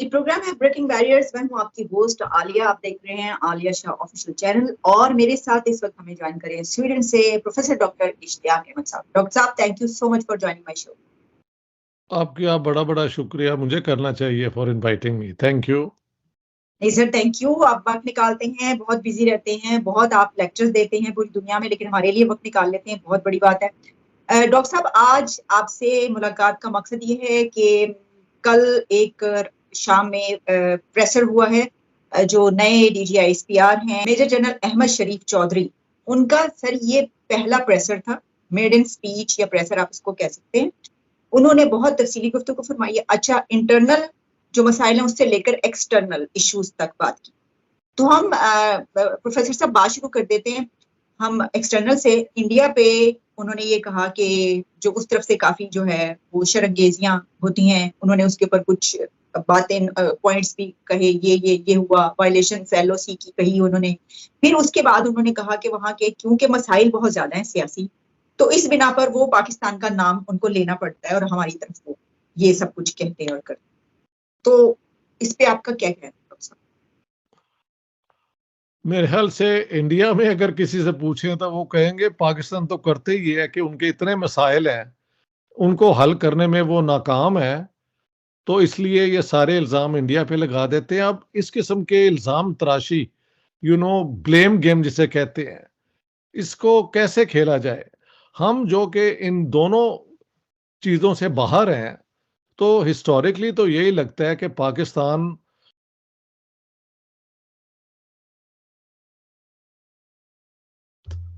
ये प्रोग्राम है breaking barriers. मैं हूँ आपकी होस्ट आलिया। आप देख रहे हैं आलिया शाह ऑफिशियल चैनल और मेरे साथ इस वक्त हमें ज्वाइन करें स्वीडन से प्रोफेसर डॉक्टर इश्तियाक अहमद साहब। डॉक्टर साहब, thank you so much for joining my show. आपका बड़ा बड़ा शुक्रिया, मुझे करना चाहिए for inviting me. Thank you. नहीं सर, थैंक यू। आप वक्त निकालते हैं, बहुत बिजी रहते हैं, बहुत आप लेक्चर्स देते हैं पूरी दुनिया में, लेकिन हमारे लिए वक्त निकाल लेते हैं, बहुत बड़ी बात है। डॉक्टर साहब, आज आपसे मुलाकात का मकसद ये है कि कल एक शाम में प्रेशर हुआ है। जो नए DGISPR हैं मेजर जनरल अहमद शरीफ चौधरी, उनका सर ये पहला प्रेशर था, मेड इन स्पीच या प्रेशर आप इसको कह सकते हैं। उन्होंने बहुत तफसीली गुफ्तगू फरमाई है। अच्छा, इंटरनल जो मसाइल हैं उससे लेकर एक्सटर्नल इश्यूज तक बात की। तो हम प्रोफेसर साहब बात शुरू कर देते हैं। हम एक्सटर्नल से इंडिया पे उन्होंने ये कहा कि जो उस तरफ से काफी जो है वो शरंगेजियां होती हैं, उन्होंने उसके ऊपर कुछ बातें पॉइंट्स भी कहे, ये हुआ, वायलेशन LOC की कही उन्होंने। फिर उसके बाद उन्होंने कहा कि वहां के क्योंकि मसाइल बहुत ज्यादा हैं सियासी, तो इस बिना पर वो पाकिस्तान का नाम उनको लेना पड़ता है और हमारी तरफ वो ये सब कुछ कहते हैं और करते हैं। तो इस पे आपका क्या कहना है? मेरे ख्याल से इंडिया में अगर किसी से पूछें तो वो कहेंगे पाकिस्तान तो करते ही है कि उनके इतने मसाइल हैं, उनको हल करने में वो नाकाम है, तो इसलिए ये सारे इल्ज़ाम इंडिया पे लगा देते हैं। अब इस किस्म के इल्ज़ाम तराशी, ब्लेम गेम जिसे कहते हैं, इसको कैसे खेला जाए? हम जो कि इन दोनों चीज़ों से बाहर हैं, तो हिस्टोरिकली तो यही लगता है कि पाकिस्तान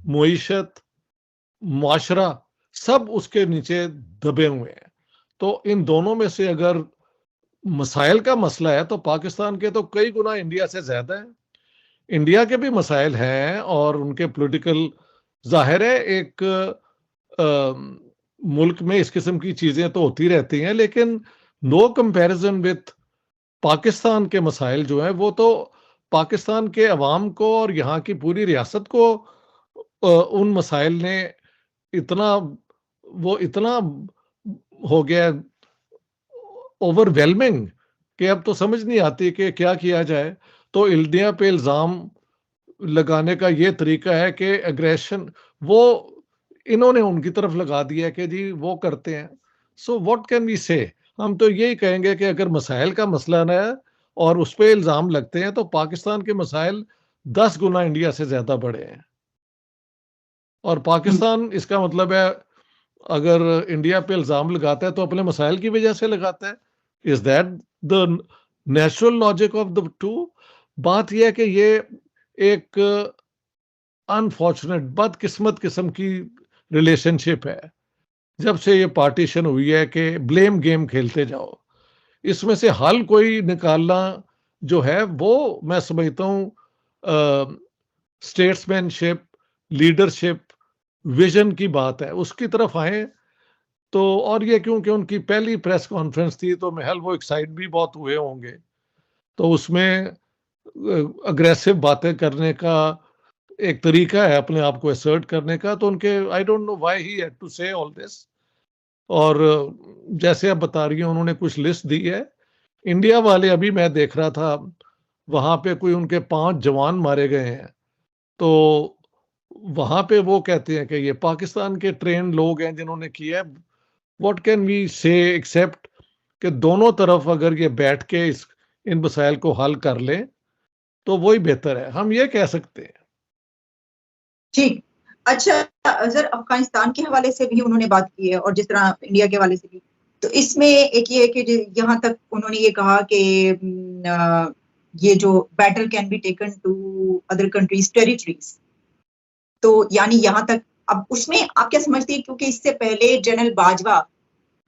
मुईशत, मुआशरा सब उसके नीचे दबे हुए हैं। तो इन दोनों में से अगर मसाइल का मसला है तो पाकिस्तान के तो कई गुना इंडिया से ज्यादा है। इंडिया के भी मसाइल हैं और उनके पॉलिटिकल, जाहिर है एक मुल्क में इस किस्म की चीजें तो होती रहती हैं, लेकिन नो कंपैरिजन विथ पाकिस्तान के मसाइल जो हैं वो तो पाकिस्तान के अवाम को और यहाँ की पूरी रियासत को उन मसाइल ने इतना इतना हो गया ओवरवेलमिंग कि अब तो समझ नहीं आती कि क्या किया जाए। तो इंडिया पे इल्ज़ाम लगाने का ये तरीका है कि एग्रेशन वो इन्होंने उनकी तरफ लगा दिया कि जी वो करते हैं। सो व्हाट कैन वी से? हम तो यही कहेंगे कि अगर मसाइल का मसला ना है और उस पर इल्ज़ाम लगते हैं तो पाकिस्तान के मसाइल 10 गुना इंडिया से ज़्यादा बड़े हैं। और पाकिस्तान, इसका मतलब है, अगर इंडिया पे इल्ज़ाम लगाता है तो अपने मसाइल की वजह से लगाता है। Is that the natural logic of the two? बात यह है कि ये एक अनफॉर्चुनेट, बदकिस्मत किस्म की रिलेशनशिप है जब से ये पार्टीशन हुई है कि ब्लेम गेम खेलते जाओ। इसमें से हल कोई निकालना जो है वो मैं समझता हूँ स्टेट्समैनशिप, लीडरशिप, विजन की बात है, उसकी तरफ आए तो। और ये क्योंकि उनकी पहली प्रेस कॉन्फ्रेंस थी तो महल वो एक्साइट भी बहुत हुए होंगे, तो उसमें अग्रेसिव बातें करने का एक तरीका है अपने आप को असर्ट करने का। तो उनके, I don't know why he had to say all this. और जैसे आप बता रही हैं उन्होंने कुछ लिस्ट दी है। इंडिया वाले, अभी मैं देख रहा था वहां पे कोई उनके 5 जवान मारे गए हैं, तो वहां पे वो कहते हैं कि ये पाकिस्तान के ट्रेन लोग हैं जिन्होंने किया है। व्हाट कैन वी से एक्सेप्ट कि दोनों तरफ अगर ये बैठ के इन मसाइल को हल कर लें तो वही बेहतर है, हम ये कह सकते हैं। ठीक। अच्छा सर, अफगानिस्तान के हवाले से भी उन्होंने बात की है और जिस तरह इंडिया के हवाले से भी, तो इसमें एक ये है कि यहाँ तक उन्होंने ये कहा कि ये जो battle can be taken to other countries territories, तो यानी यहाँ तक। अब उसमें आप क्या समझते हैं, क्योंकि इससे पहले जनरल बाजवा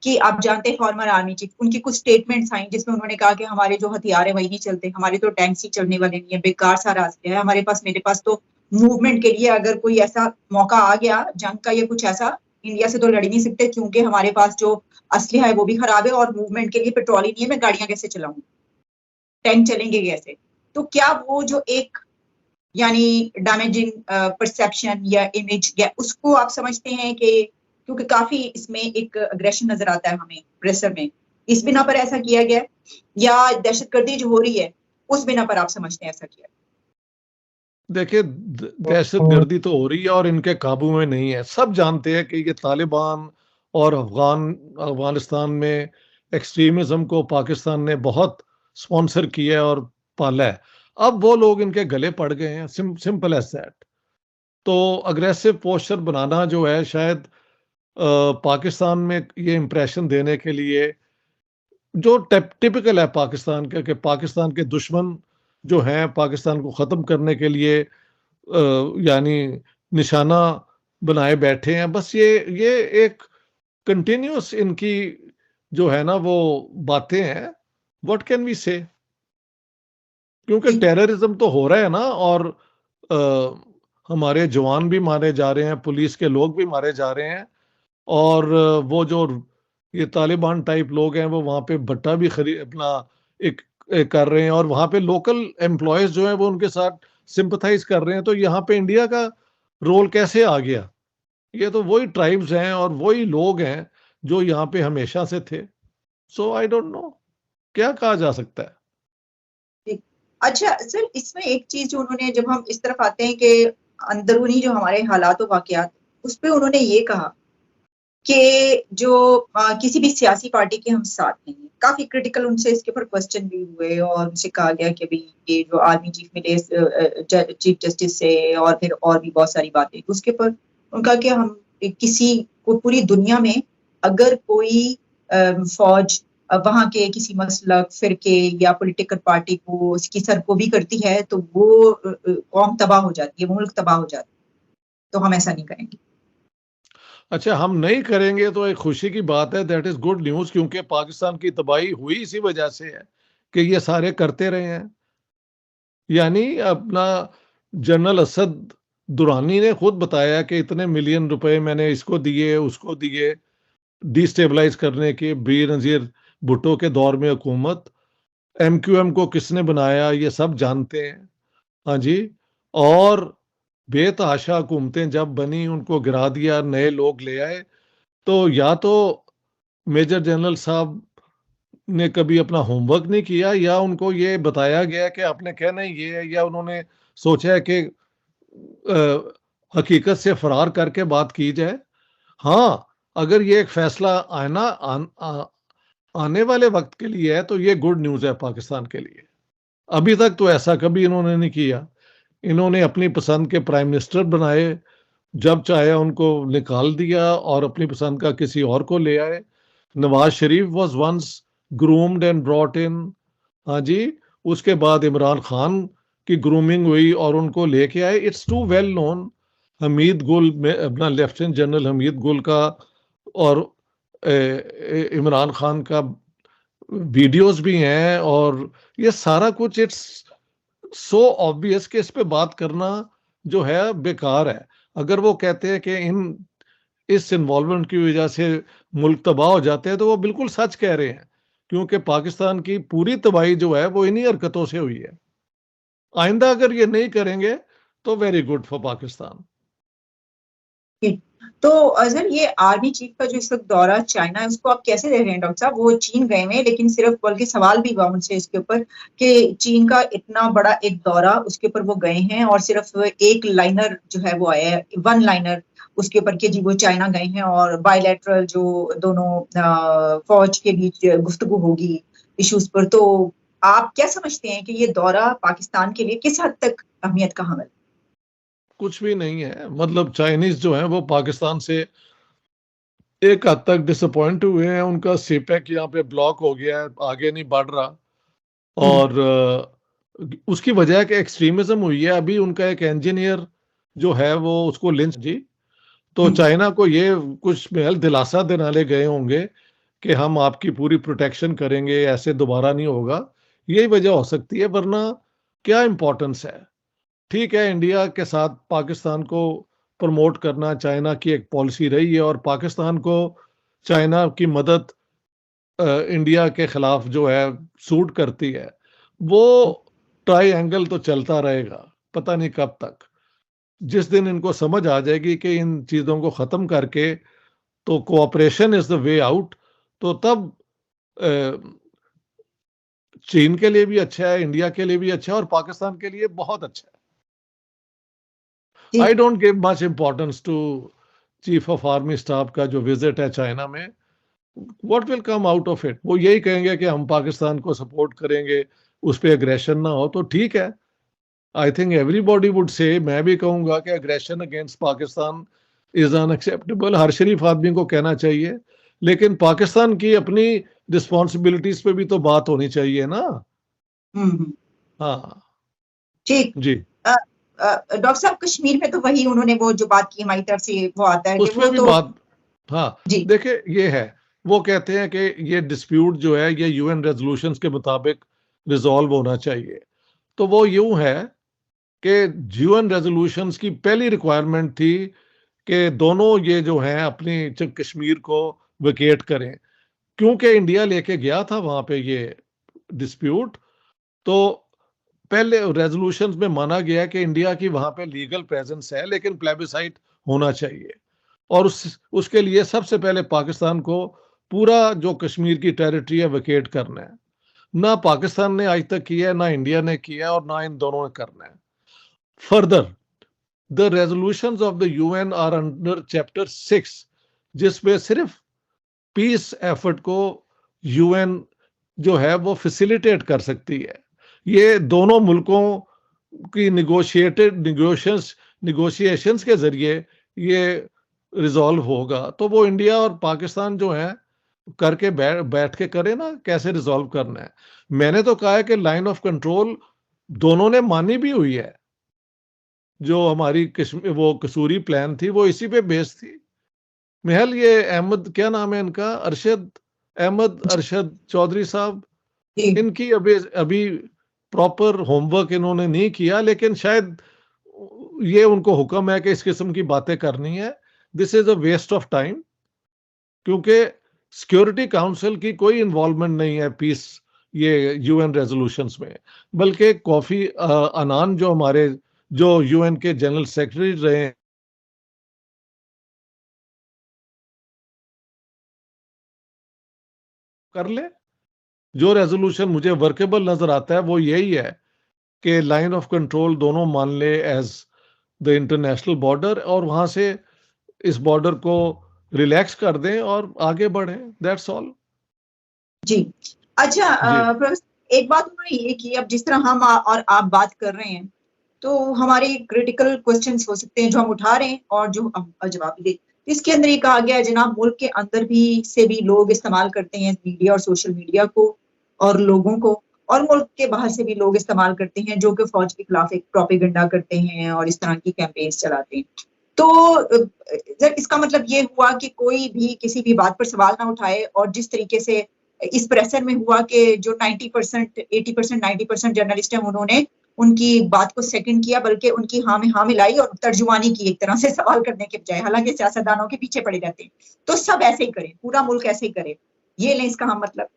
कि आप जानते हैं फॉर्मर आर्मी चीफ, उनकी कुछ स्टेटमेंट्स आई जिसमें उन्होंने कहा कि हमारे जो हथियार है वही नहीं चलते, हमारे तो टैंक्स ही चलने वाले नहीं है, बेकार सा रास्ते है हमारे पास, मेरे पास तो मूवमेंट के लिए अगर कोई ऐसा मौका आ गया जंग का या कुछ ऐसा, इंडिया से तो लड़ ही नहीं सकते क्योंकि हमारे पास जो असलिहा है वो भी खराब है और मूवमेंट के लिए पेट्रोल ही नहीं है, मैं गाड़ियां कैसे चलाऊं, टैंक चलेंगे कैसे? तो क्या वो जो एक यानी डैमेजिंग परसेप्शन या इमेज, या उसको आप समझते हैं कि क्योंकि काफी इसमें एक अग्रेशन नजर आता है हमें प्रेशर में, इस बिना पर ऐसा किया गया है? या दहशतगर्दी जो हो रही है उस बिना पर आप समझते हैं ऐसा किया? देखिए, दहशतगर्दी तो हो रही है और इनके काबू में नहीं है। सब जानते हैं कि ये तालिबान और अफ़गानिस्तान में एक्सट्रीमिज़्म को पाकिस्तान ने बहुत स्पॉन्सर किया है और पाला है। अब वो लोग इनके गले पड़ गए हैं, सिंपल एज़ दैट। तो अग्रेसिव पोस्चर बनाना जो है शायद पाकिस्तान में ये इंप्रेशन देने के लिए जो टिपिकल है पाकिस्तान का, कि पाकिस्तान के दुश्मन जो हैं पाकिस्तान को ख़त्म करने के लिए यानी निशाना बनाए बैठे हैं। बस ये एक कंटिन्यूअस इनकी जो है ना वो बातें हैं। व्हाट कैन वी से? क्योंकि टेररिज्म तो हो रहा है ना, और अ, हमारे जवान भी मारे जा रहे हैं, पुलिस के लोग भी मारे जा रहे हैं, और वो जो ये तालिबान टाइप लोग हैं वो वहाँ पे भट्टा भी अपना एक कर रहे हैं, और वहाँ पे लोकल एम्प्लॉयज जो हैं वो उनके साथ सिंपथाइज कर रहे हैं। तो यहाँ पे इंडिया का रोल कैसे आ गया? ये तो वही ट्राइब्स हैं और वही लोग हैं जो यहाँ पे हमेशा से थे। सो आई डोंट नो, क्या कहा जा सकता है? ठीक। अच्छा सर, इसमें एक चीज जो उन्होंने, जब हम इस तरफ आते हैं कि अंदरूनी जो हमारे हालात और वाकयात, उस पे उन्होंने ये कहा कि जो किसी भी सियासी पार्टी के हम साथ नहीं हैं। काफी क्रिटिकल उनसे इसके ऊपर क्वेश्चन भी हुए और उनसे कहा गया कि भाई ये जो आर्मी चीफ मिले चीफ जस्टिस से, और फिर और भी बहुत सारी बातें उसके ऊपर उनका कि हम किसी को पूरी दुनिया में अगर कोई फौज वहां के किसी मसलक फिरके या पॉलिटिकल पार्टी को उसकी सरकोबी करती है तो वो कौम तबाह हो जाती है, वो मुल्क तबाह हो जाता है, तो हम ऐसा नहीं करेंगे। अच्छा, हम नहीं करेंगे तो एक खुशी की बात है, दैट इज गुड न्यूज़, क्योंकि पाकिस्तान की तबाही हुई इसी वजह से है कि ये सारे करते रहे हैं। यानी अपना जनरल असद दुरानी ने खुद बताया कि इतने मिलियन रुपए मैंने इसको दिए, उसको दिए, डिस्टेबलाइज करने के। बेनज़ीर भुट्टो के दौर में हुकूमत, एमक्यूएम को किसने बनाया ये सब जानते हैं। हाँ जी। और बेतहाशा हुकूमतें जब बनी उनको गिरा दिया, नए लोग ले आए। तो या तो मेजर जनरल साहब ने कभी अपना होमवर्क नहीं किया, या उनको ये बताया गया कि आपने कहना ही ये है, या उन्होंने सोचा है कि हकीकत से फरार करके बात की जाए। हाँ, अगर ये एक फैसला आने वाले वक्त के लिए है तो ये गुड न्यूज़ है पाकिस्तान के लिए। अभी तक तो ऐसा कभी इन्होंने नहीं किया। इन्होंने अपनी पसंद के प्राइम मिनिस्टर बनाए, जब चाहे उनको निकाल दिया और अपनी पसंद का किसी और को ले आए। Nawaz Sharif was once groomed and brought in. हाँ जी। उसके बाद इमरान खान की ग्रूमिंग हुई और उनको लेके आए। It's too well known. Hamid Gul में अपना लेफ्टिनेंट जनरल हमीद गुल का और इमरान खान का वीडियोस भी हैं, और ये सारा कुछ इट्स सो ऑब्वियस कि इस पे बात करना जो है बेकार है। अगर वो कहते हैं कि इन इस इन्वॉल्वमेंट की वजह से मुल्क तबाह हो जाते हैं तो वो बिल्कुल सच कह रहे हैं, क्योंकि पाकिस्तान की पूरी तबाही जो है वो इन्हीं हरकतों से हुई है। आइंदा अगर ये नहीं करेंगे तो वेरी गुड फॉर पाकिस्तान। तो अजहर, ये आर्मी चीफ का जो इस वक्त दौरा चाइना है उसको आप कैसे देख रहे हैं डॉक्टर साहब? वो चीन गए हुए, लेकिन सिर्फ, बल्कि सवाल भी हुआ मुझसे इसके ऊपर कि चीन का इतना बड़ा एक दौरा, उसके ऊपर वो गए हैं और सिर्फ एक लाइनर जो है वो आया है, वन लाइनर उसके ऊपर कि जी वो चाइना गए हैं और बायलैटरल जो दोनों फौज के बीच गुफ्तगू होगी इश्यूज पर। तो आप क्या समझते हैं कि ये दौरा पाकिस्तान के लिए किस हद तक अहमियत का हामिल? कुछ भी नहीं है। मतलब चाइनीज जो है वो पाकिस्तान से एक हद तक डिसअपॉइंट हुए हैं। उनका सीपेक यहाँ पे ब्लॉक हो गया है, आगे नहीं बढ़ रहा। और उसकी वजह कि एक्सट्रीमिज्म हुई है। अभी उनका एक इंजीनियर जो है वो उसको लिंच जी। तो चाइना को ये कुछ महल दिलासा दिलाने गए होंगे कि हम आपकी पूरी प्रोटेक्शन करेंगे, ऐसे दोबारा नहीं होगा। यही वजह हो सकती है, वरना क्या इंपॉर्टेंस है? ठीक है, इंडिया के साथ पाकिस्तान को प्रमोट करना चाइना की एक पॉलिसी रही है, और पाकिस्तान को चाइना की मदद इंडिया के खिलाफ जो है सूट करती है। वो ट्रायंगल तो चलता रहेगा, पता नहीं कब तक। जिस दिन इनको समझ आ जाएगी कि इन चीज़ों को ख़त्म करके तो cooperation is the way out, तो तब चीन के लिए भी अच्छा है, इंडिया के लिए भी अच्छा है और पाकिस्तान के लिए बहुत अच्छा है। I don't give much importance to chief of army staff का जो विजिट है चाइना में। What will come out of it? वो यही कहेंगे कि हम पाकिस्तान को सपोर्ट करेंगे, उस पर एग्रेशन ना हो, तो ठीक है। I think everybody would say, मैं भी कहूंगा कि aggression against Pakistan is unacceptable, हर शरीफ आदमी को कहना चाहिए। लेकिन पाकिस्तान की अपनी रिस्पॉन्सिबिलिटीज पे भी तो बात होनी चाहिए ना। हाँ ठीक। जी। डॉक्टर साहब, कश्मीर में तो वही उन्होंने वो जो बात की हमारी तरफ से वो आता है कि उसमें वो भी तो बात, हाँ जी देखिए ये है, वो कहते हैं कि ये डिस्प्यूट जो है ये यूएन रेजोल्यूशंस के मुताबिक रिजॉल्व होना चाहिए। तो वो यूं है कि यूएन रेजोल्यूशंस की पहली रिक्वायरमेंट थी कि दोनों ये जो हैं अपनी कश्मीर को वेकेट करें, क्योंकि इंडिया लेके गया था वहां पे ये डिस्प्यूट। तो पहले रेजोल्यूशंस में माना गया कि इंडिया की वहां पे लीगल प्रेजेंस है, लेकिन प्लेबिसाइट होना चाहिए। और उसके लिए सबसे पहले पाकिस्तान को पूरा जो कश्मीर की टेरिटरी है वेकेट करना है। ना पाकिस्तान ने आज तक किया है, ना इंडिया ने किया है, और ना इन दोनों ने करना है। Further the resolutions of the UN are under chapter 6, जिसमें सिर्फ पीस एफर्ट को यूएन जो है वो फैसिलिटेट कर सकती है। ये दोनों मुल्कों की निगोशिएशंस के जरिए ये रिजॉल्व होगा। तो वो इंडिया और पाकिस्तान जो है करके बैठ के करे ना, कैसे रिजॉल्व करना है। मैंने तो कहा है कि लाइन ऑफ कंट्रोल दोनों ने मानी भी हुई है। जो हमारी कश्मीर वो कसूरी प्लान थी वो इसी पे बेस्ड थी। महल ये अहमद, क्या नाम है इनका, अरशद चौधरी साहब, जी इनकी अभी अभी प्रॉपर होमवर्क इन्होंने नहीं किया, लेकिन शायद ये उनको हुक्म है कि इस किस्म की बातें करनी है। This is a waste of time, क्योंकि सिक्योरिटी काउंसिल की कोई इन्वॉल्वमेंट नहीं है पीस ये यूएन रेजोल्यूशंस में। बल्कि कॉफी अनान जो हमारे जो यूएन के जनरल सेक्रेटरी रहे हैं, कर ले। जो रेजोल्यूशन मुझे वर्केबल नजर आता है वो यही है कि लाइन ऑफ कंट्रोल दोनों मान ले एज द इंटरनेशनल बॉर्डर, और वहां से इस बॉर्डर को रिलैक्स कर दें और आगे बढ़ें। That's all. जी। अच्छा, जी प्रोफेसर, एक बात उन्होंने ये की, अब जिस तरह हम और आप बात कर रहे हैं तो हमारे क्रिटिकल क्वेश्चंस हो सकते हैं जो हम उठा रहे हैं और जो हम जवाब दे। इसके अंदर ये कहा गया है जनाब, मुल्क के अंदर भी से भी लोग इस्तेमाल करते हैं मीडिया और सोशल मीडिया को और लोगों को, और मुल्क के बाहर से भी लोग इस्तेमाल करते हैं जो कि फौज के खिलाफ एक प्रोपेगेंडा करते हैं और इस तरह की कैंपेन्स चलाते हैं। तो इसका मतलब ये हुआ कि कोई भी किसी भी बात पर सवाल ना उठाए, और जिस तरीके से इस प्रेशर में हुआ कि जो 90%, 80%, 90% जर्नलिस्ट हैं उन्होंने उनकी बात को सेकंड किया, बल्कि उनकी हाँ में हाँ मिलाई और तर्जुमानी की एक तरह से सवाल करने के बजाय, हालांकि सियासतदानों के पीछे पड़े रहते हैं। तो सब ऐसे ही करें, पूरा मुल्क ऐसे ही करे, ये लें इसका हम मतलब।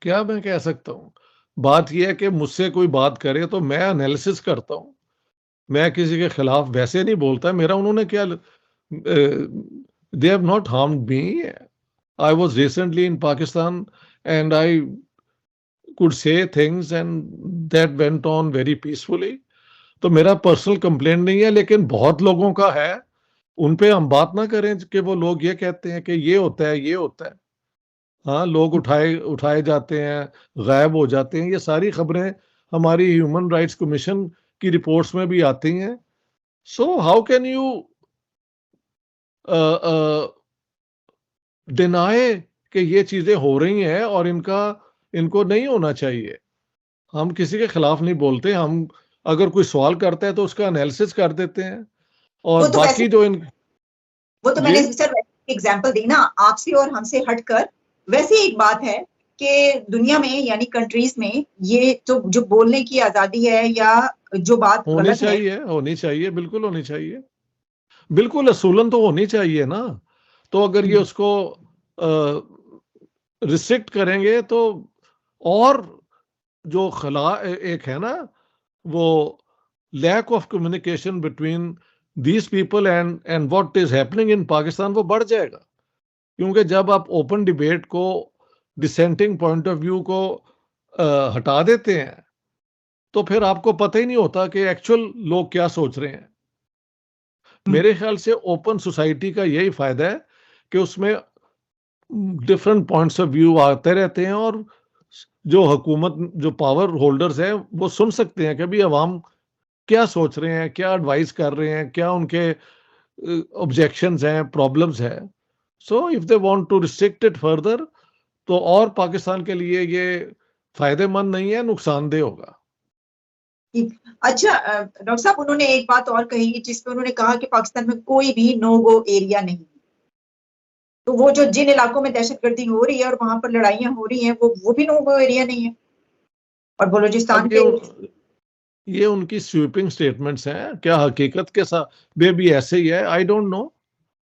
क्या मैं कह सकता हूँ? बात यह है कि मुझसे कोई बात करे तो मैं एनालिसिस करता हूँ, मैं किसी के खिलाफ वैसे नहीं बोलता। मेरा उन्होंने क्या, they have not harmed me. I was recently in Pakistan and I could say things and that went on very peacefully. तो मेरा पर्सनल कंप्लेंट नहीं है, लेकिन बहुत लोगों का है। उन पे हम बात ना करें कि वो लोग ये कहते हैं कि ये होता है, ये होता है। हाँ, लोग उठाए उठाए जाते हैं, गायब हो जाते हैं। ये सारी खबरें हमारी ह्यूमन राइट्स कमीशन की रिपोर्ट्स में भी आती हैं। So how can you deny कि ये चीजें हो रही हैं और इनको नहीं होना चाहिए। हम किसी के खिलाफ नहीं बोलते, हम अगर कोई सवाल करता है तो उसका एनालिसिस कर देते हैं। और वो तो वैसे बाकी जो इन वो तो जी मैंने सर एग्जाम्पल दी ना आपसे और हमसे हटकर। वैसे एक बात है कि दुनिया में यानी कंट्रीज में ये तो जो बोलने की आजादी है या जो बात होनी गलत है। चाहिए, होनी चाहिए, बिल्कुल होनी चाहिए। बिल्कुल असूलन तो होनी चाहिए ना। तो अगर ये उसको रिस्ट्रिक्ट करेंगे तो, और जो खला एक है ना, वो lack of communication between these people and what is happening in Pakistan, वो बढ़ जाएगा। क्योंकि जब आप ओपन डिबेट को, डिसेंटिंग पॉइंट ऑफ व्यू को हटा देते हैं, तो फिर आपको पता ही नहीं होता कि एक्चुअल लोग क्या सोच रहे हैं। मेरे ख्याल से ओपन सोसाइटी का यही फ़ायदा है कि उसमें डिफरेंट पॉइंट्स ऑफ व्यू आते रहते हैं, और जो हुकूमत, जो पावर होल्डर्स हैं, वो सुन सकते हैं कि अभी अवाम क्या सोच रहे हैं, क्या एडवाइस कर रहे हैं, क्या उनके ऑब्जेक्शंस हैं, प्रॉब्लम्स हैं। So if they want to restrict it further, तो और पाकिस्तान के लिए ये फ़ायदेमंद नहीं है, नुकसानदेह होगा। अच्छा डॉक्टर साहब, उन्होंने एक बात और कही जिसपे उन्होंने कहा कि पाकिस्तान में कोई भी नो गो एरिया नहीं है। तो वो जो जिन इलाकों में दहशतगर्दी हो रही है और वहां पर लड़ाइयां हो रही हैं, वो भी नो गो एरिया नहीं है। और बलूचिस्तान अब के ये उनकी स्वीपिंग स्टेटमेंट्स हैं, क्या हकीकत के साथ वे भी ऐसे ही है, आई डोंट नो।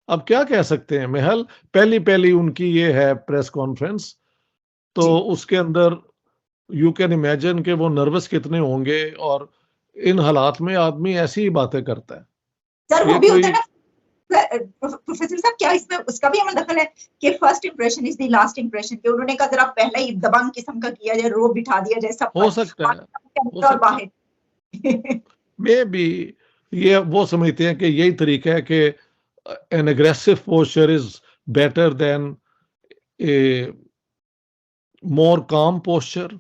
अब क्या कह सकते हैं महल, पहली पहली उनकी ये है प्रेस कॉन्फ्रेंस, तो जी उसके अंदर यू कैन इमेजिन कि वो नर्वस कितने होंगे, और इन हालात में आदमी ऐसी ही बातें करता है। सर, वो ये भी होता कोई है ना प्रोफेसर साहब, क्या इसमें उसका भी अमल दखल है कि first impression is the last impression, कि उन्होंने कहा जरा पहला ही दबंग किस्म का किया जाए, रोब बिठा दिया जाए सब हो पर, सकता है, हो अंदर और सकता है। बाहर। मे भी ये वो समझते हैं कि यही तरीका है कि an aggressive posture is better than a more calm posture.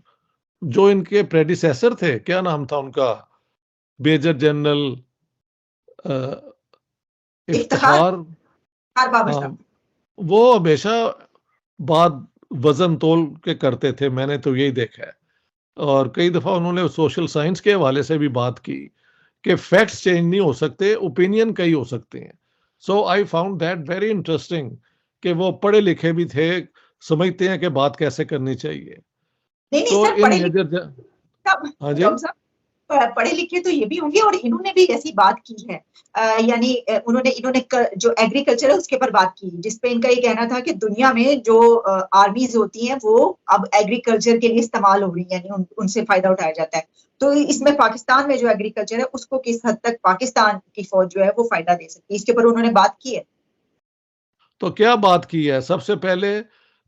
जो इनके प्रेडिसेसर थे, क्या नाम था उनका, मेजर जनरल इफ्तिखार इफ्तिखार, खार बाबर हाँ, साहब। वो हमेशा बात वजन तोल के करते थे, मैंने तो यही देखा है। और कई दफा उन्होंने सोशल साइंस के हवाले से भी बात की कि फैक्ट्स चेंज नहीं हो सकते, ओपिनियन कई हो सकते हैं। So I found that very interesting कि वो पढ़े लिखे भी थे, समझते हैं कि बात कैसे करनी चाहिए। नहीं नहीं तो सर, इन पढ़े लिखे मेजर, साहब, हाँ जी, डॉक्टर साहब पढ़े लिखे तो ये भी होंगे, और इन्होंने भी ऐसी बात की है। यानी उन्होंने इन्होंने जो एग्रीकल्चर है उसके पर बात की, जिसपे इनका ये कहना था कि दुनिया में जो आर्मीज होती हैं वो अब एग्रीकल्चर के लिए इस्तेमाल हो रही है, यानी उनसे फायदा उठाया जाता है। तो इसमें पाकिस्तान में जो एग्रीकल्चर है उसको किस हद तक पाकिस्तान की फौज जो है वो फायदा दे सकती है, इसके ऊपर उन्होंने बात की है। तो क्या बात की है सबसे पहले,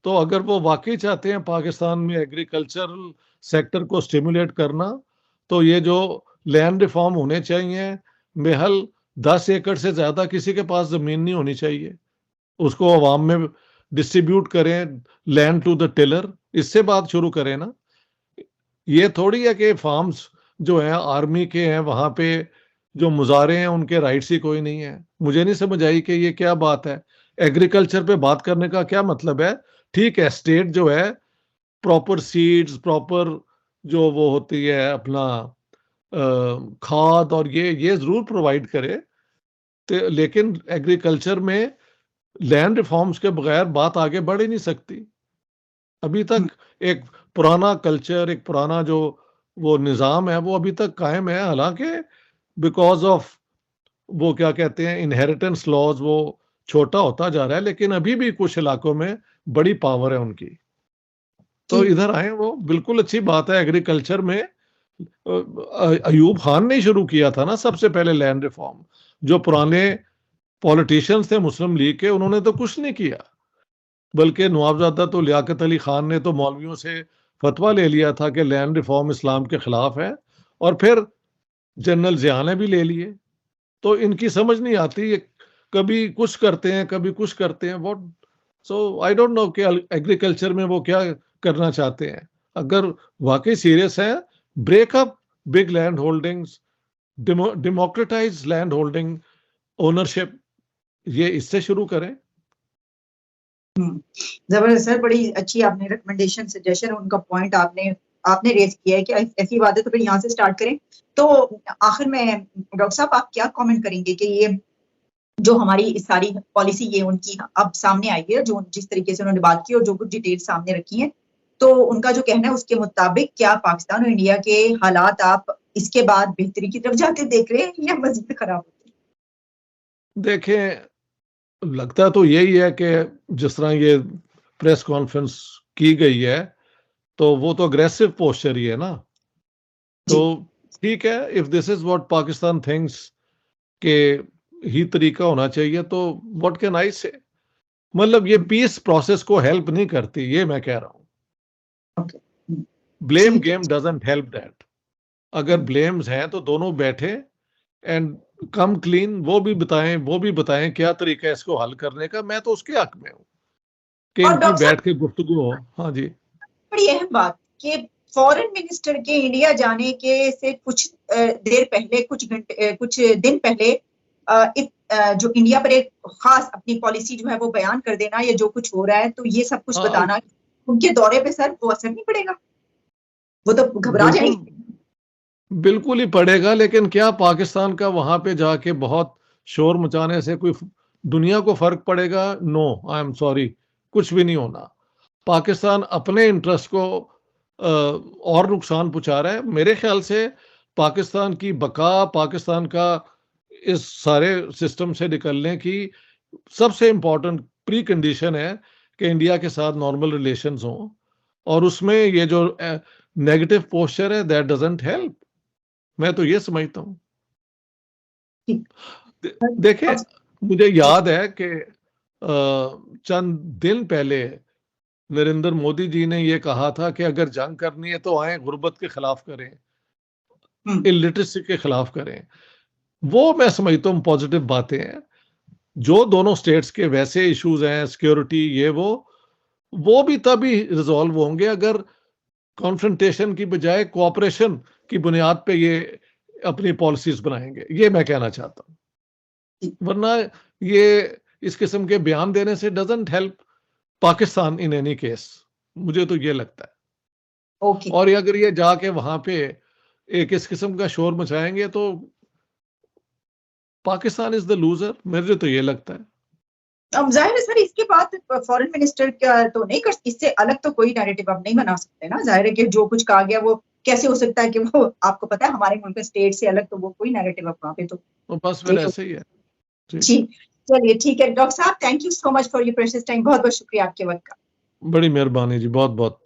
तो अगर वो वाकई चाहते हैं पाकिस्तान में एग्रीकल्चरल सेक्टर को स्टिमुलेट करना, तो ये जो लैंड रिफॉर्म होने चाहिए, महल 10 एकड़ से ज्यादा किसी के पास जमीन नहीं होनी चाहिए, उसको अवाम में डिस्ट्रीब्यूट करें, लैंड टू द टिलर, इससे बात शुरू करें ना। ये थोड़ी है कि फार्म्स जो हैं आर्मी के हैं, वहां पे जो मुजारे हैं उनके राइट्स ही कोई नहीं है। मुझे नहीं समझ आई कि ये क्या बात है, एग्रीकल्चर पे बात करने का क्या मतलब है। ठीक है, स्टेट जो है प्रॉपर सीड्स, प्रॉपर जो वो होती है अपना खाद, और ये जरूर प्रोवाइड करे, लेकिन एग्रीकल्चर में लैंड रिफॉर्म्स के बगैर बात आगे बढ़ ही नहीं सकती। अभी तक एक पुराना कल्चर, एक पुराना जो वो निज़ाम है, वो अभी तक कायम है, हालांकि बिकॉज ऑफ वो क्या कहते हैं इनहेरिटेंस लॉज, वो छोटा होता जा रहा है, लेकिन अभी भी कुछ इलाकों में बड़ी पावर है उनकी। तो जी इधर आए वो, बिल्कुल अच्छी बात है। एग्रीकल्चर में अयूब खान ने शुरू किया था ना सबसे पहले लैंड रिफॉर्म। जो पुराने पॉलिटिशियंस थे मुस्लिम लीग के, उन्होंने तो कुछ नहीं किया, बल्कि नवाबजादा तो लियाकत अली खान ने तो मौलवियों से फतवा ले लिया था कि लैंड रिफॉर्म इस्लाम के खिलाफ है, और फिर जनरल जिया ने भी ले लिए। तो इनकी समझ नहीं आती, ये कभी कुछ करते हैं, कभी कुछ करते हैं, what. So I don't no कि एग्रीकल्चर में वो क्या करना चाहते हैं। अगर वाकई सीरियस है, break up big land holdings, democratise land holding ownership, ये इससे शुरू करें। जबरदस्त सर, बड़ी अच्छी आपने रिकमेंडेशन, सजेशन, उनका पॉइंट आपने आपने रेज किया है कि ऐसी बात है तो फिर यहाँ से स्टार्ट करें। तो आखिर में डॉक्टर साहब, आप क्या कमेंट करेंगे कि ये जो हमारी सारी पॉलिसी ये उनकी अब सामने आई है, जो जिस तरीके से उन्होंने बात की और जो कुछ डिटेल सामने रखी है, तो उनका जो कहना है उसके मुताबिक क्या पाकिस्तान और इंडिया के हालात आप इसके बाद बेहतरी की तरफ जाते देख रहे हैं या मजीद खराब होते देखें, लगता तो यही है कि जिस तरह ये प्रेस कॉन्फ्रेंस की गई है, तो वो तो अग्रेसिव पोस्चर ही है ना। तो जी ठीक है, if this is what Pakistan thinks के ही तरीका होना चाहिए, तो व्हाट कैन आई से। मतलब ये पीस प्रोसेस को हेल्प नहीं करती, ये मैं कह रहा हूँ। Okay. Blame game doesn't help that. अगर ब्लेम्स हैं तो दोनों बैठे एंड कम क्लीन, वो भी बताएं क्या तरीका है इसको हल करने का। मैं तो उसके हक में हूँ कि और इनकी डॉक्टर साहब, बैठ के गुफ्तगू हो। हाँ जी। बड़ी अहम बात कि फॉरेन मिनिस्टर के इंडिया जाने के से कुछ देर पहले, कुछ दिन पहले जो इंडिया पर एक खास अपनी पॉलिसी जो है वो बयान कर देना, या जो कुछ हो रहा है तो ये सब कुछ हाँ, बताना, उनके दौरे पे सर वो असर नहीं पड़ेगा? वो तो घबरा बिल्कुल जाएंगे। बिल्कुल ही पड़ेगा, लेकिन क्या पाकिस्तान का वहां पे जाके बहुत शोर मचाने से कोई दुनिया को फर्क पड़ेगा? नो, आई एम सॉरी, कुछ भी नहीं होना। पाकिस्तान अपने इंटरेस्ट को और नुकसान पहुंचा रहा है। मेरे ख्याल से पाकिस्तान की बका, पाकिस्तान का इस सारे सिस्टम से निकलने की सबसे इंपॉर्टेंट प्री कंडीशन है कि इंडिया के साथ नॉर्मल रिलेशंस हों, और उसमें ये जो नेगेटिव पोस्चर है दैट डजंट हेल्प। मैं तो ये समझता हूँ। ठीक। देखिए, मुझे याद है कि चंद दिन पहले नरेंद्र मोदी जी ने ये कहा था कि अगर जंग करनी है तो आए गुर्बत के खिलाफ करें, इलिटरेसी के खिलाफ करें। वो मैं समझता हूँ पॉजिटिव बातें हैं। जो दोनों स्टेट्स के वैसे इश्यूज हैं, सिक्योरिटी, ये वो भी तभी रिजॉल्व होंगे अगर कॉन्फ्रंटेशन की बजाय कोऑपरेशन की बुनियाद पे ये अपनी पॉलिसीज बनाएंगे। ये मैं कहना चाहता हूँ। वरना ये इस किस्म के बयान देने से doesn't help Pakistan in any case. मुझे तो ये लगता है। ओके। और अगर ये जाके वहां पे एक इस किस्म का शोर मचाएंगे तो पाकिस्तान इज द लूजर। मुझे तो ये लगता है। अब जाहिर है सर, इसके बाद फॉरेन मिनिस्टर का तो नहीं कर, इससे अलग तो कोई नैरेटिव आप नहीं बना सकते ना। जाहिर है कि जो कुछ कहा गया वो कैसे हो सकता है कि वो, आपको पता है हमारे मुल्क के स्टेट से अलग तो वो कोई नैरेटिव आप वहाँ पे तो बस फिर नहीं हो। ऐसे ही है। ठीक। जी, चलिए ठीक है डॉक्टर साहब, thank you so much for your precious time. बहुत बहुत शुक्रिया आपके वक्त का। बड़ी मेहरबानी जी, बहुत बहुत।